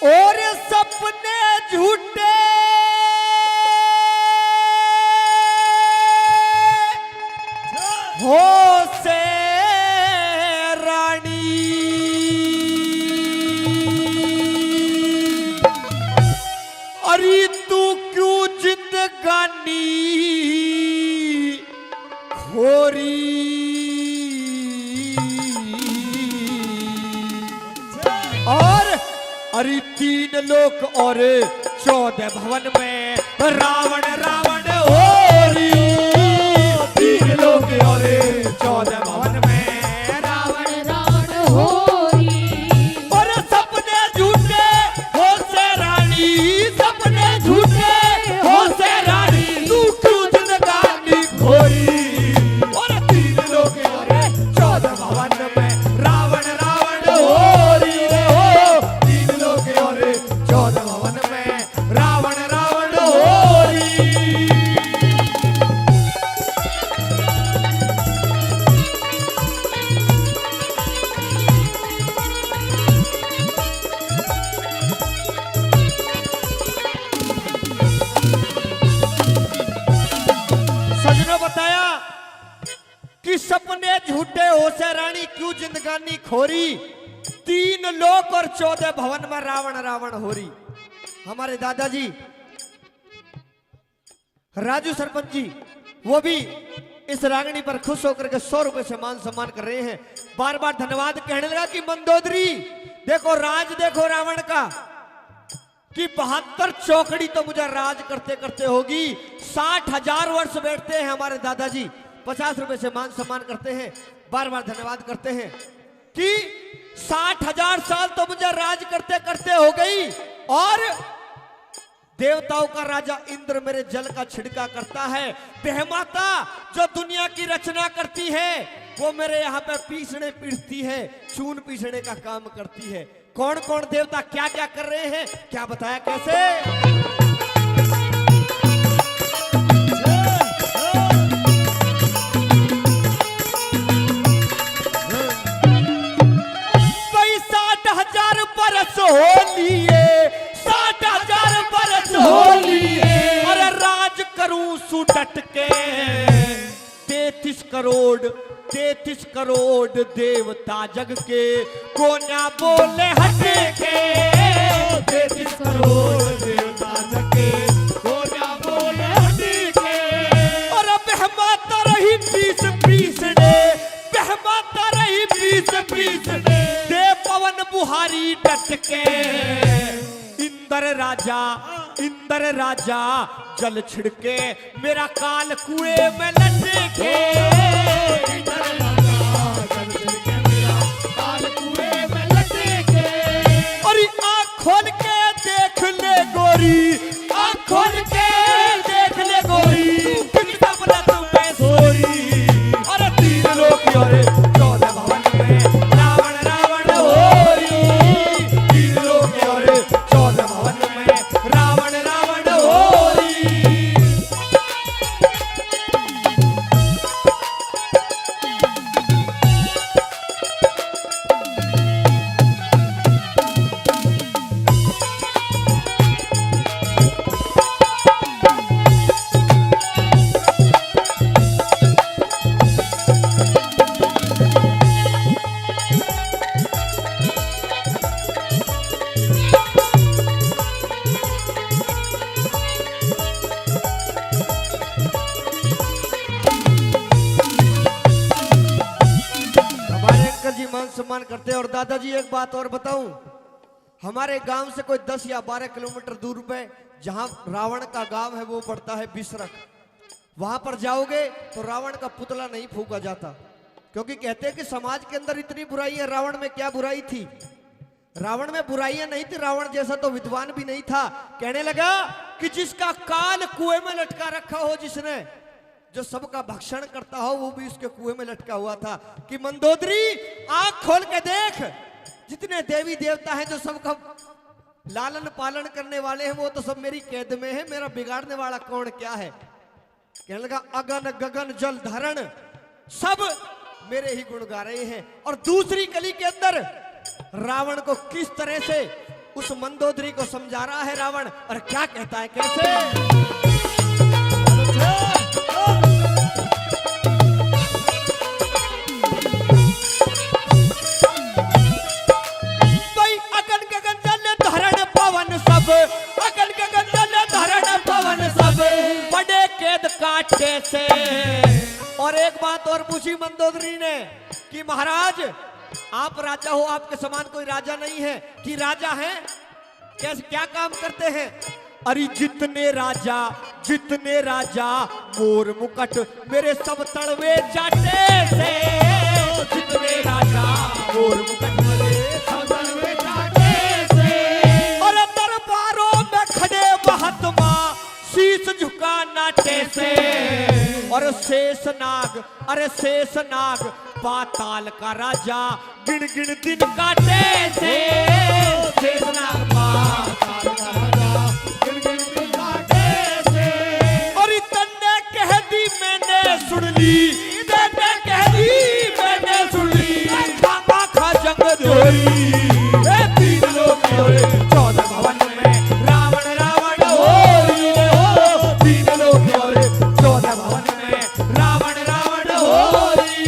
और सपने झूठे हो से रानी, अरे तू क्यों जिंदगानी खोरी। और अरे 3 लोक और 14 भवन में रावण रावण होरी। 3 लोक और 14 भवन में रावण रावण होरी। और सपने झूठे हो से रानी, सपने झूठे हो से रानी, तू क्यों जिंदगानी खोरी। और 3 लोक और 14 भवन में रावण रावण होरी। 3 लोक और 14 भवन में रावण रावण होरी। सजनों बताया कि सपने झूठे हो से रानी, क्यों जिंदगानी खोरी। 3 लोक और 14 भवन में रावण रावण होरी। हमारे दादाजी राजू सरपंच जी वो भी इस रागनी पर खुश होकर के 100 रुपए से मान सम्मान कर रहे हैं। बार बार धन्यवाद कहने लगा कि मंदोदरी देखो राज देखो रावण का, कि 72 चौकड़ी तो मुझे राज करते करते होगी। 60,000 वर्ष बैठते हैं हमारे दादाजी, 50 रुपए से मान सम्मान करते हैं। बार बार धन्यवाद करते हैं कि 60,000 साल तो मुझे राज करते करते हो गई। और देवताओं का राजा इंद्र मेरे जल का छिड़का करता है। देहमाता जो दुनिया की रचना करती है वो मेरे यहाँ पे पीसने पीसती है, चून पीसने का काम करती है। कौन कौन देवता क्या क्या कर रहे हैं, क्या बताया कैसे। भाई 60,000 बरस हो लिए, 60,000 बरस हो लिए। अरे राज करूं सुडट के 33 करोड़ देवता जग के, को ना बोले हटे के। 33 करोड़ देवता जग के, को ना बोले हटे के। और बहमाता रही पीस ने, बहमाता रही पीस ने, दे पवन बुहारी डट के। इंद्र राजा जल छिड़के, मेरा काल कुएं में लटके। इंद्र राजा जल छिड़के, मेरा काल कुएं में लटके। और आँख खोल के देख ले गोरी, आँख खोल के देख ले गोरी, कितना बड़ा तुम्हें सोरी। और 3 लोक और 14 भवन में रावण रावण होरी। 3 लोक और 14 भवन में रावण रावण होरी। सम्मान करते हैं। और दादाजी एक बात और बताऊं, हमारे गांव से कोई 10 या 12 किलोमीटर दूर पे जहां रावण का गांव है वो पड़ता है बिसरख। वहां पर जाओगे तो रावण का पुतला नहीं फूका जाता, क्योंकि कहते हैं कि समाज के अंदर इतनी बुराई है। रावण में क्या बुराई थी? रावण में बुराइयां नहीं थी, रावण जैसा तो विद्वान भी नहीं था। कहने लगा कि जिसका काल कुएं में लटका रखा हो, जिसने जो सबका भक्षण करता हो, वो भी उसके कुएं में लटका हुआ था। कि मंदोदरी आंख खोल के देख, जितने देवी देवता हैं जो सबका लालन पालन करने वाले हैं वो तो सब मेरी कैद में है, मेरा बिगाड़ने वाला कौन क्या है? कहने लगा अगन गगन जल धरण सब मेरे ही गुण गा रहे हैं। और दूसरी कली के अंदर रावण को किस तरह से उस मंदोदरी को समझा रहा है रावण, और क्या कहता है, कैसे? भाई अगन गगन जल धरण पवन सब, अगन गगन जल धरण पवन सब, बड़े केद काटे से। और एक बात और पूछी मंदोदरी ने कि महाराज आप राजा हो, आपके समान कोई राजा नहीं है, कि राजा हैं, कैसे क्या काम करते हैं? अरे जितने राजा मोर मुकट मेरे सब तड़वे चाटे से, जितने राजा मोर मुकट मेरे सब तड़वे चाटे से। और दरबारों में खड़े महात्मा शीश झुका नाटे से। और शेषनाग, अरे शेषनाग पाताल का राजा गिन गिन दिन काटे से, शेषनाग पाताल का राजा गिन गिन दिन काटे से। और तन्ने कह दी मैंने सुन ली, तन्ने कह दी मैंने सुन ली, खामा खा जंग जोई, तीन लोग जोड़े 14 भवन में रावण रावण होई हो, तीन लोग जोड़े 14 भवन में रावण रावण होई।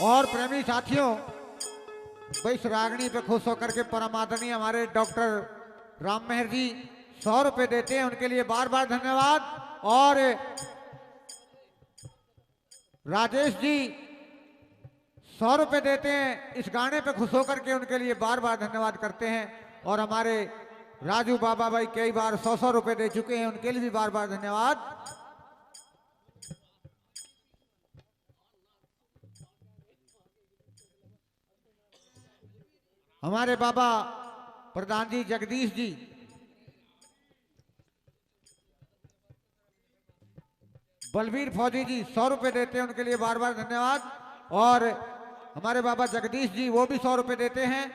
और प्रेमी साथियों, भाई इस रागनी पे खुश होकर के परम आदरणीय हमारे डॉक्टर राम मेहर जी 100 रुपए देते हैं, उनके लिए बार बार धन्यवाद। और राजेश जी 100 रुपए देते हैं, इस गाने पे खुश होकर के उनके लिए बार बार धन्यवाद करते हैं। और हमारे राजू बाबा भाई कई बार 100 रुपए दे चुके हैं, उनके लिए भी बार बार धन्यवाद। हमारे बाबा प्रधान जी जगदीश जी बलबीर फौजी जी 100 रुपए देते हैं, उनके लिए बार बार धन्यवाद। और हमारे बाबा जगदीश जी वो भी 100 रुपए देते हैं।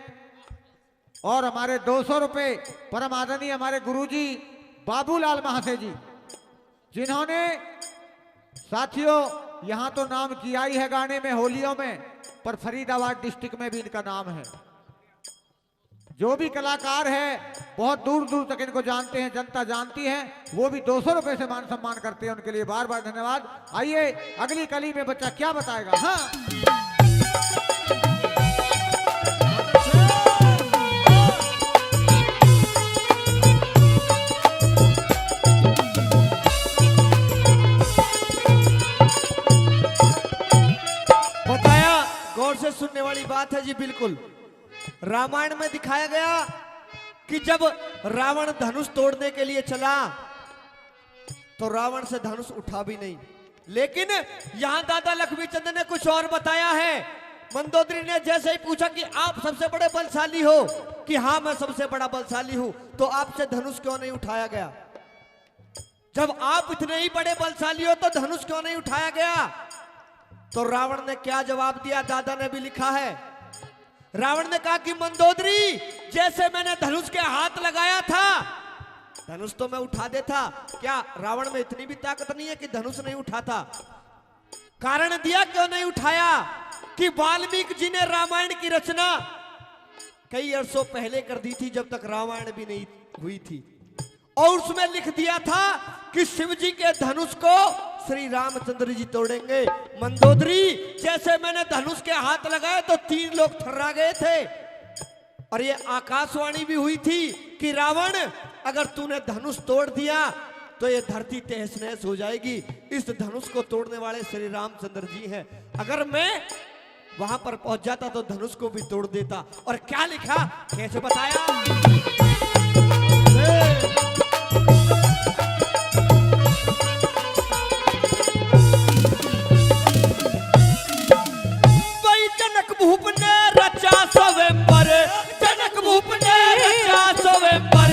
और हमारे 200 रुपए परम आदरणीय हमारे गुरुजी बाबूलाल महाशय जी, जिन्होंने साथियों यहां तो नाम किया ही है गाने में, होलियों में, पर फरीदाबाद डिस्ट्रिक्ट में भी इनका नाम है। जो भी कलाकार है बहुत दूर दूर तक इनको जानते हैं, जनता जानती है, वो भी 200 रुपए से मान सम्मान करते हैं, उनके लिए बार बार धन्यवाद। आइए अगली कली में बच्चा क्या बताएगा। हाँ बताया, गौर से सुनने वाली बात है जी। बिल्कुल रामायण में दिखाया गया कि जब रावण धनुष तोड़ने के लिए चला तो रावण से धनुष उठा भी नहीं, लेकिन यहां दादा लक्ष्मीचंद ने कुछ और बताया है। मंदोदरी ने जैसे ही पूछा कि आप सबसे बड़े बलशाली हो, कि हाँ मैं सबसे बड़ा बलशाली हूं, तो आपसे धनुष क्यों नहीं उठाया गया? जब आप इतने ही बड़े बलशाली हो तो धनुष क्यों नहीं उठाया गया? तो रावण ने क्या जवाब दिया, दादा ने भी लिखा है। रावण ने कहा कि मंदोदरी, जैसे मैंने धनुष के हाथ लगाया था, धनुष तो मैं उठा देता, क्या रावण में इतनी भी ताकत नहीं है कि धनुष नहीं उठाता? कारण दिया क्यों नहीं उठाया कि वाल्मीकि जी ने रामायण की रचना कई अरसों पहले कर दी थी, जब तक रामायण भी नहीं हुई थी, और उसमें लिख दिया था कि शिव जी के धनुष को श्री रामचंद्र जी तोड़ेंगे। मंदोदरी, जैसे मैंने धनुष के हाथ लगाए तो 3 लोग थर्रा गए थे, और ये आकाशवाणी भी हुई थी कि रावण अगर तूने धनुष तोड़ दिया तो ये धरती तहस नहस हो जाएगी। इस धनुष को तोड़ने वाले श्री रामचंद्र जी हैं, अगर मैं वहां पर पहुंच जाता तो धनुष को भी तोड़ देता। और क्या लिखा, कैसे बताया? भूप ने रचा स्वयंवर, जनक भूप ने रचा स्वयंवर,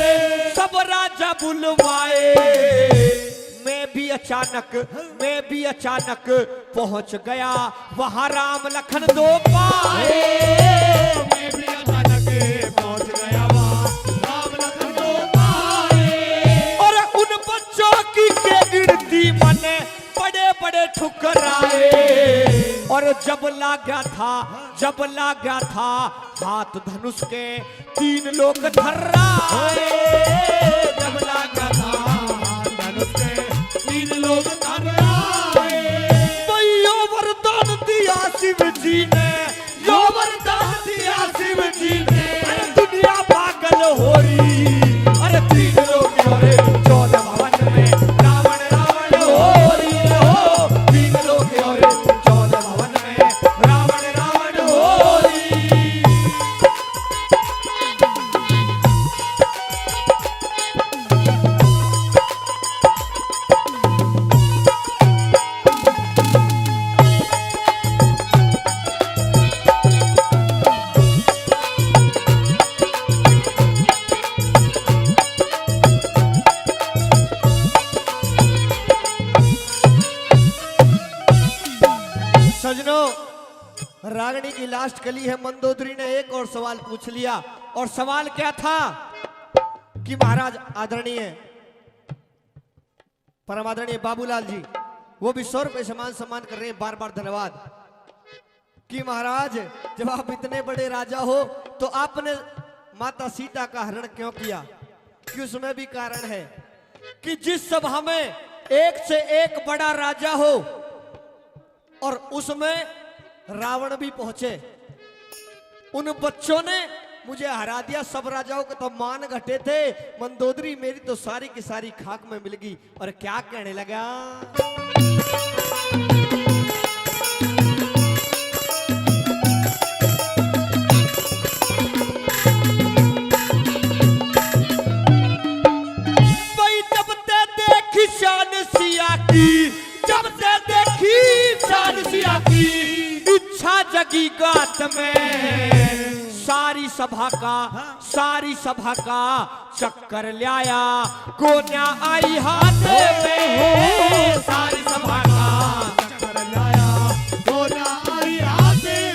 सब राजा बुलवाए, मैं भी अचानक पहुंच गया वहां राम लखन दो पाए, मैं भी अचानक पहुंच गया जब लागा था हाथ धनुष के 3 लोग थर्राए। जब लागा था हाथ धनुष के 3 लोग थर्राए। यो वरदान दिया शिव जी ने, यो वरदान दिया शिव जी ने। अरे दुनिया पागल हो रही। अरे 3 लोग होरे 14 भवन में रावण रावण हो रही हो। 3 लोग होरे 14 भवन में रावण रावण हो रही। सजनों, रागनी की लास्ट कली है। मंदोदरी ने एक और सवाल पूछ लिया, और सवाल क्या था कि महाराज आदरणीय परम आदरणीय बाबूलाल जी, वो भी 100 रुपए समान सम्मान कर रहे हैं, बार बार धन्यवाद। कि महाराज जब आप इतने बड़े राजा हो तो आपने माता सीता का हरण क्यों किया? कि उसमें भी कारण है कि जिस सभा में एक से एक बड़ा राजा हो और उसमें रावण भी पहुंचे, उन बच्चों ने मुझे हरा दिया। सब राजाओं के तो मान घटे थे, मंदोदरी मेरी तो सारी की सारी खाक में मिल गई। और क्या कहने लगा? भाई जब ते देखी शान सिया की, जब से देखी शान सिया की, इच्छा जगी गात में सारी सभा का चक्कर लिया। गोन्या आई हाथ में, सारी सभा का चक्कर लाया। गोना आई हाथ में।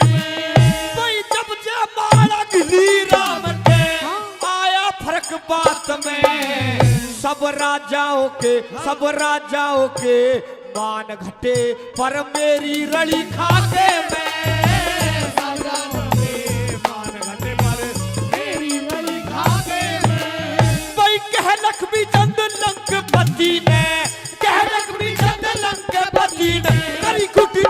भाई जब जयमाला गिरी राम के, आया फर्क बात में। सब राजाओं के मान घटे, पर मेरी रली खाके में। मान घटे पर मेरी रली खाके में। भाई कहलक भी चंद लंकपति ने, कहलक भी चंद लंकपति ने। करी कुटी